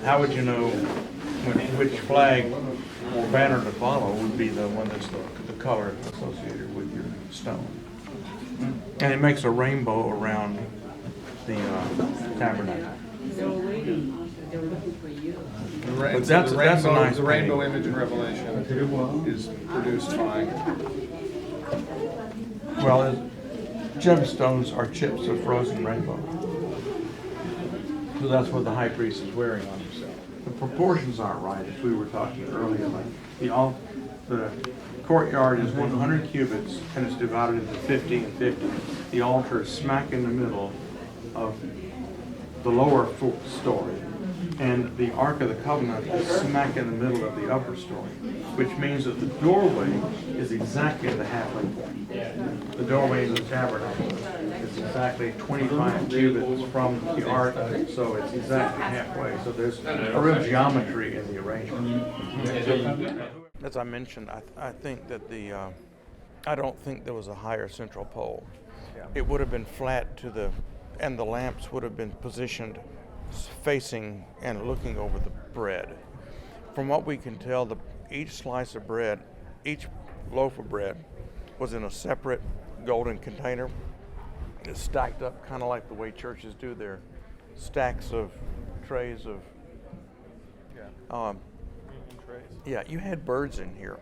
How would you know which flag or banner to follow would be the one that's the color associated with your stone? And it makes a rainbow around the tabernacle. They were waiting. They were looking for you. But that's a nice The rainbow painting. image in Revelation is produced by. Well, gemstones are chips of frozen rainbow. So that's what the high priest is wearing on himself. The proportions aren't right, as we were talking earlier. Like the courtyard is 100 cubits and it's divided into 50 and 50. The altar is smack in the middle of the lower story, and the Ark of the Covenant is smack in the middle of the upper story, which means that the doorway is exactly at the halfway point. The doorway in the tabernacle is exactly 25 cubits from the Ark, so it's exactly halfway. So there's a real geometry in the arrangement. As I mentioned, I think that I don't think there was a higher central pole. It would have been flat and the lamps would have been positioned facing and looking over the bread. From what we can tell, each slice of bread, each loaf of bread was in a separate golden container. It's stacked up kind of like the way churches do their stacks of trays of yeah, you had birds in here,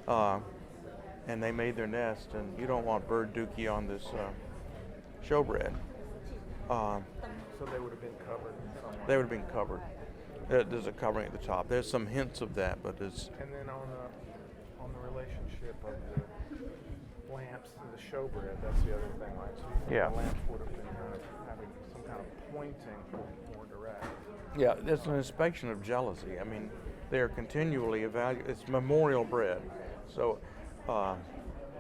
and they made their nest, and you don't want bird dookie on this showbread. So they would have been covered somewhere. They would have been covered. There's a covering at the top. There's some hints of that, but it's... And then on the relationship of the lamps and the showbread, that's the other thing, right? So you think the lamps would have been kind of having some kind of pointing more direct. Yeah, it's an inspection of jealousy. I mean, they're continually evaluating. It's memorial bread. So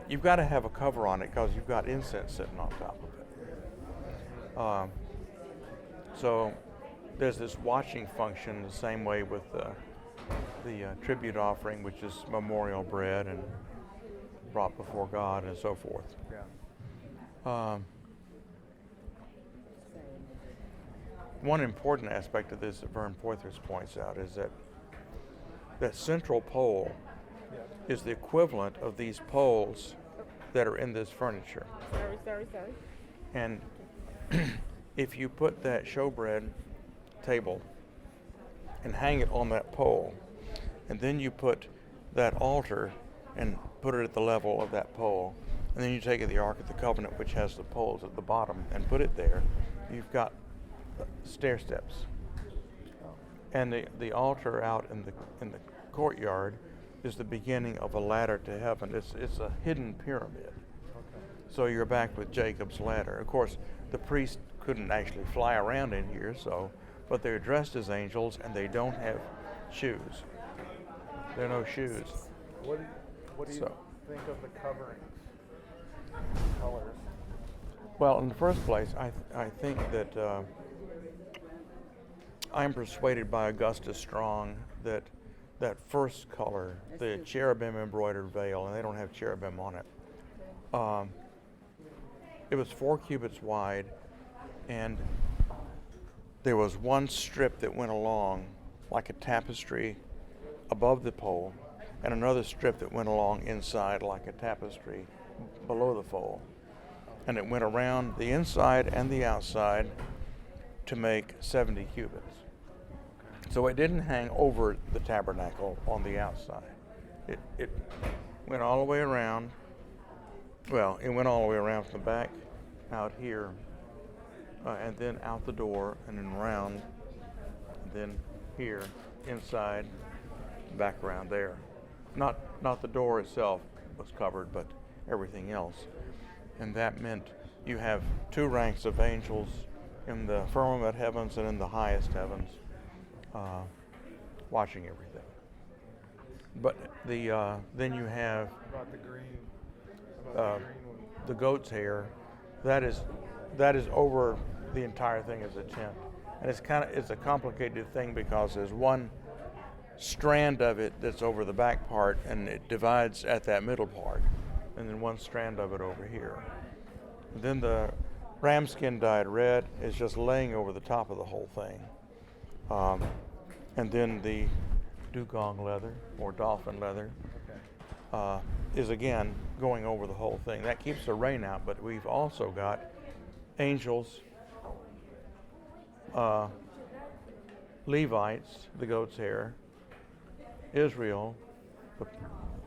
you've got to have a cover on it because you've got incense sitting on top of it. So there's this watching function the same way with the tribute offering, which is memorial bread and brought before God and so forth. Yeah. One important aspect of this that Vern Poythress points out is that central pole is the equivalent of these poles that are in this furniture. Sorry. And if you put that showbread table and hang it on that pole, and then you put that altar and put it at the level of that pole, and then you take the Ark of the Covenant, which has the poles at the bottom, and put it there, you've got stair steps. And the altar out in the courtyard is the beginning of a ladder to heaven. It's a hidden pyramid. So you're back with Jacob's ladder. Of course, the priest couldn't actually fly around in here, but they're dressed as angels and they don't have shoes. There are no shoes. What do you think of the coverings, colors? Well, in the first place, I think that I'm persuaded by Augustus Strong that first color, the cherubim embroidered veil, and they don't have cherubim on it. It was 4 cubits wide, and there was one strip that went along like a tapestry above the pole, and another strip that went along inside like a tapestry below the pole. And it went around the inside and the outside to make 70 cubits. So it didn't hang over the tabernacle on the outside. It went all the way around. Well, it went all the way around from the back out here, and then out the door, and then around, and then here, inside, back around there. Not the door itself was covered, but everything else. And that meant you have 2 ranks of angels in the firmament heavens and in the highest heavens, watching everything. But then you have About the green. the goat's hair. That is over the entire thing as a tent, and it's a complicated thing because there's one strand of it that's over the back part, and it divides at that middle part, and then one strand of it over here. And then the ram skin dyed red is just laying over the top of the whole thing. And then the dugong leather or dolphin leather is again going over the whole thing. That keeps the rain out, but we've also got angels, Levites, the goat's hair, Israel,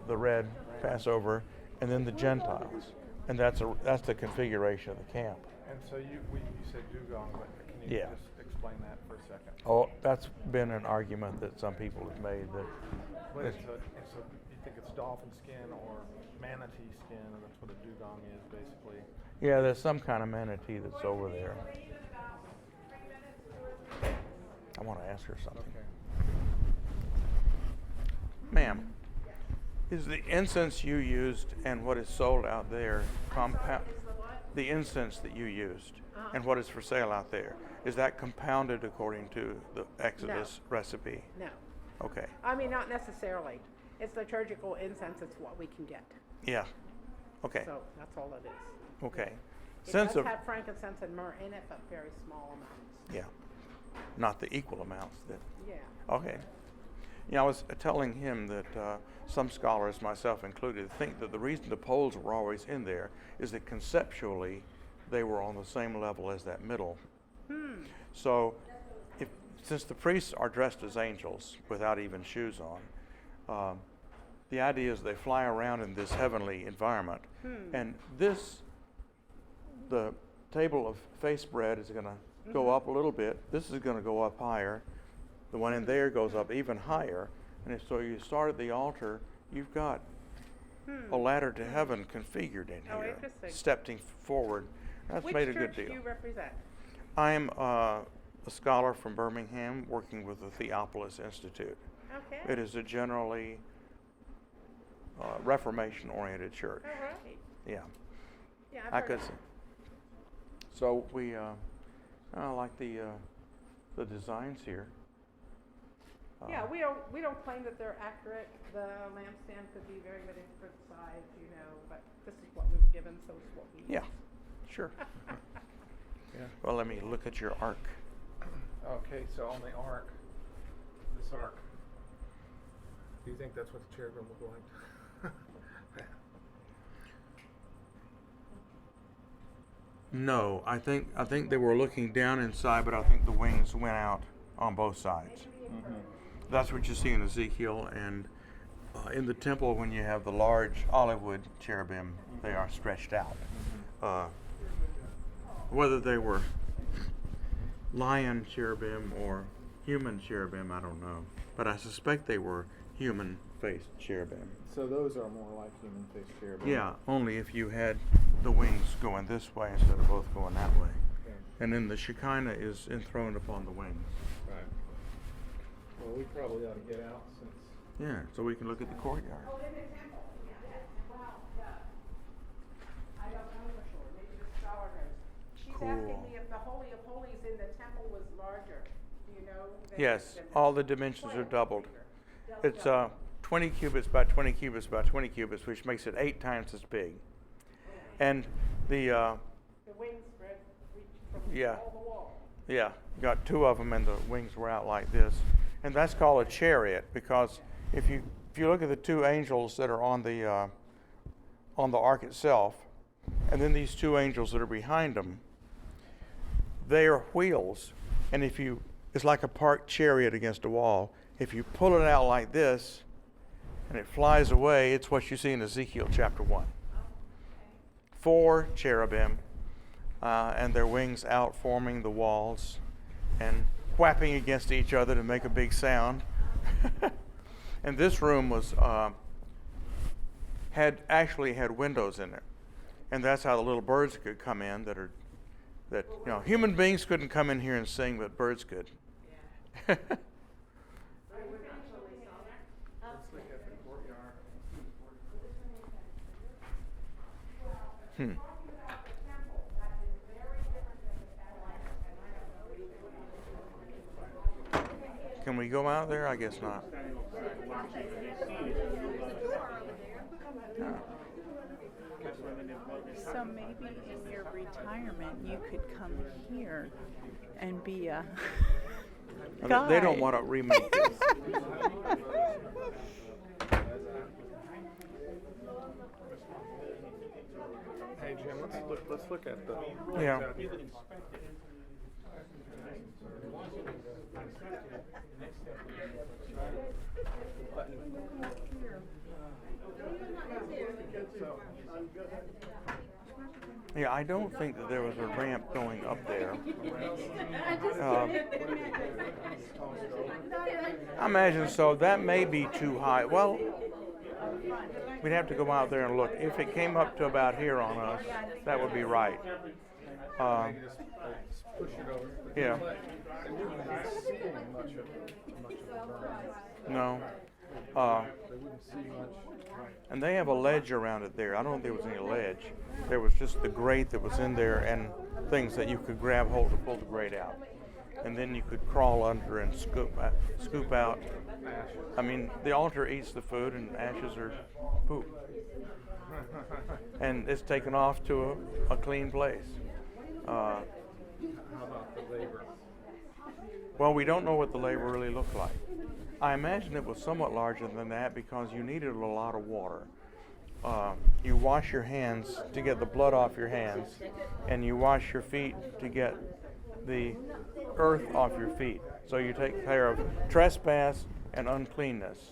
the red Passover, and then the Gentiles. And that's the configuration of the camp. And so you said dugong, but can you just explain that for a second? Oh, that's been an argument that some people have made that. But it's you think it's dolphin skin or manatee skin, and that's what a dugong is basically. Yeah, there's some kind of manatee that's over there. I want to ask her something. Okay. Ma'am, is the incense you used and what is sold out there compound? The incense that you used and what is for sale out there, is that compounded according to the Exodus recipe? No. Okay. I mean, not necessarily. It's liturgical incense. It's what we can get. Yeah. Okay. So that's all it is. Okay. It does have frankincense and myrrh in it, but very small amounts. Yeah. Not the equal amounts that. Yeah. Okay. Yeah, I was telling him that some scholars, myself included, think that the reason the poles were always in there is that conceptually they were on the same level as that middle. So, since the priests are dressed as angels without even shoes on, the idea is they fly around in this heavenly environment, and the table of face bread is going to go up a little bit. This is going to go up higher. The one in there goes up even higher. And so you start at the altar, you've got a ladder to heaven configured in Oh, here, interesting. stepping forward. That's Which made a church good deal. do you represent? I'm a scholar from Birmingham working with the Theopolis Institute. Okay. It is a generally Reformation-oriented church. All right. Yeah, Yeah, I've I heard could of say. it. So we, I like the designs here. Yeah, we don't claim that they're accurate. The lampstand could be very different size, but this is what we were given, so it's what we use. Yeah, sure. Yeah. Well, let me look at your ark. Okay, so on the ark, this ark, do you think that's what the cherubim will go like? No, I think they were looking down inside, but I think the wings went out on both sides. Mm-hmm. That's what you see in Ezekiel, and in the temple when you have the large olive wood cherubim, they are stretched out. Whether they were lion cherubim or human cherubim, I don't know, but I suspect they were human-faced cherubim. So those are more like human-faced cherubim. Yeah, only if you had the wings going this way instead of both going that way. Okay. And then the Shekinah is enthroned upon the wings. Right. Well, we probably ought to get out since. Yeah, so we can look at the courtyard. I don't know for sure. Maybe the scholar knows. She's Cool. asking me if the Holy of Holies in the temple was larger. Do you know? Yes, than all the dimensions are doubled. bigger? It's 20 cubits by 20 cubits by 20 cubits, which makes it 8 times as big. And the wing spread reached from Yeah. all the wall. yeah, got 2 of them, and the wings were out like this, and that's called a chariot because if you look at the 2 angels that are on the ark itself, and then these 2 angels that are behind them, they are wheels, and it's like a parked chariot against a wall. If you pull it out like this, and it flies away, it's what you see in Ezekiel chapter 1. 4 cherubim, and their wings out forming the walls and whapping against each other to make a big sound. And this room was actually had windows in it, and that's how the little birds could come in. That human beings couldn't come in here and sing, but birds could. Can we go out there? I guess not. So maybe in your retirement you could come here and be a They don't want to remake this. Hey Jim, let's look at the Yeah. Yeah, I don't think that there was a ramp going up there. I imagine so. That may be too high. Well, we'd have to go out there and look. If it came up to about here on us, that would be right. just push it over. Yeah. And we wouldn't be seeing much of the No. They wouldn't see much. And they have a ledge around it there. I don't think there was any ledge. There was just the grate that was in there and things that you could grab hold to pull the grate out. And then you could crawl under and scoop out. I mean, the altar eats the food and ashes are poop. And it's taken off to a clean place. How about the labor? Well, we don't know what the labor really looked like. I imagine it was somewhat larger than that because you needed a lot of water. You wash your hands to get the blood off your hands, and you wash your feet to get the earth off your feet. So you take care of trespass and uncleanness,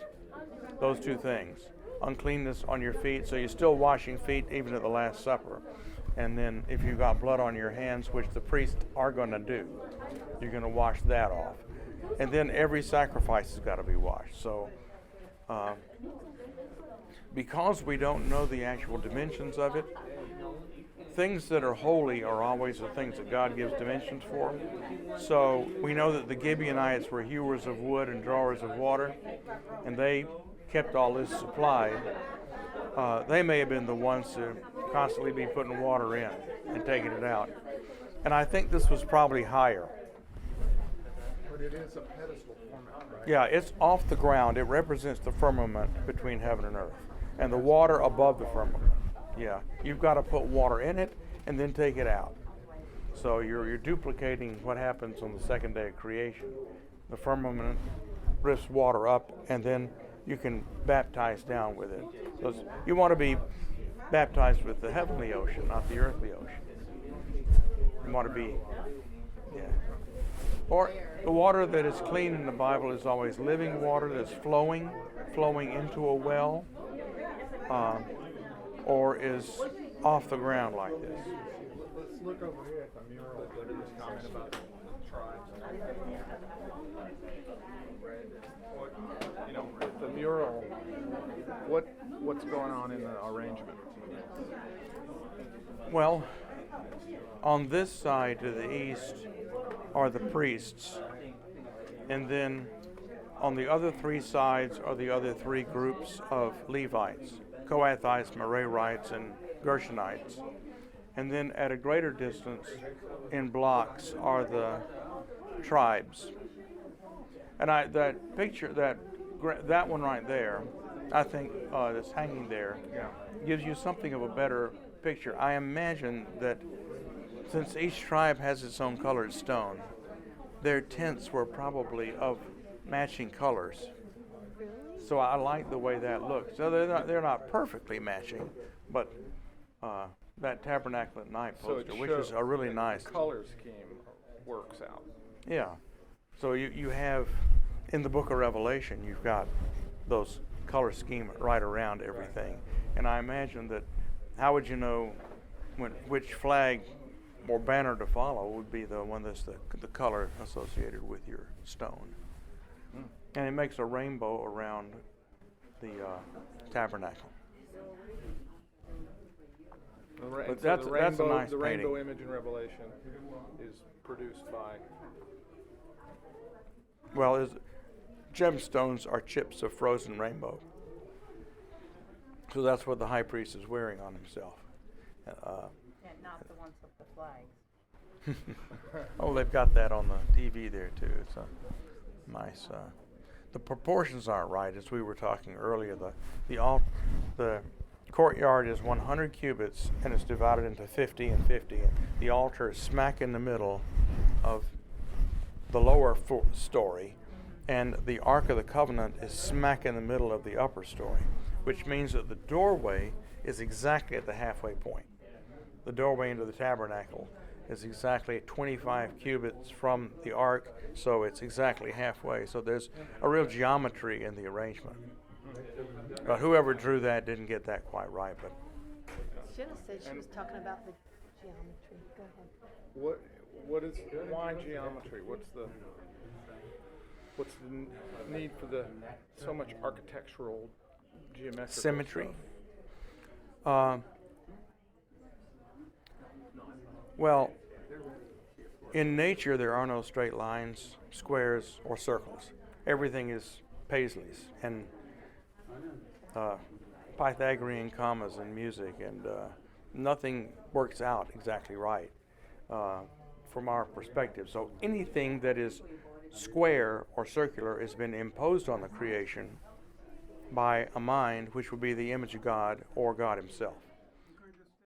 those two things. Uncleanness on your feet, so you're still washing feet even at the Last Supper. And then if you've got blood on your hands, which the priests are going to do, you're going to wash that off. And then every sacrifice has got to be washed. So because we don't know the actual dimensions of it, things that are holy are always the things that God gives dimensions for. So we know that the Gibeonites were hewers of wood and drawers of water, and they kept all this supplied. They may have been the ones to constantly be putting water in and taking it out. And I think this was probably higher. But it is a pedestal format, right? Yeah, it's off the ground. It represents the firmament between heaven and earth, and the water above the firmament. Yeah, you've got to put water in it and then take it out. So you're duplicating what happens on the second day of creation. The firmament lifts water up, and then you can baptize down with it. So you want to be baptized with the heavenly ocean, not the earthly ocean. You want to be, yeah. Or the water that is clean in the Bible is always living water that's flowing into a well, or is off the ground like this. Let's look over here at the mural. This comment about the tribes. The mural. What's going on in the arrangement? Well, on this side to the east are the priests, and then on the other three sides are the other three groups of Levites, Kohathites, Merarites, and Gershonites. And then at a greater distance in blocks are the tribes. And that picture, that one right there, I think that's hanging there, gives you something of a better picture. I imagine that since each tribe has its own colored stone, their tents were probably of matching colors. So I like the way that looks. So they're not perfectly matching, but that Tabernacle at Night poster, which is a really nice color scheme, works out. Yeah. So you have in the book of Revelation, you've got those color scheme right around everything. And I imagine that how would you know which flag or banner to follow would be the one that's the color associated with your stone. And it makes a rainbow around the tabernacle. But that's a nice the painting. rainbow image in Revelation is produced by. Well, gemstones are chips of frozen rainbow. So that's what the high priest is wearing on himself. And not the ones with the flags. Oh, they've got that on the TV there too. It's a nice. The proportions aren't right, as we were talking earlier. The courtyard is 100 cubits, and it's divided into 50 and 50. The altar is smack in the middle of the lower story, and the Ark of the Covenant is smack in the middle of the upper story, which means that the doorway is exactly at the halfway point. The doorway into the tabernacle is exactly 25 cubits from the ark, so it's exactly halfway. So there's a real geometry in the arrangement. But whoever drew that didn't get that quite right. But Jenna said she was talking about the geometry. Go ahead. What is, why geometry? What's the need for so much architectural geometrical symmetry. stuff? Well, in nature there are no straight lines, squares, or circles. Everything is paisleys and Pythagorean commas in music, and nothing works out exactly right from our perspective. So anything that is square or circular has been imposed on the creation by a mind which would be the image of God or God himself.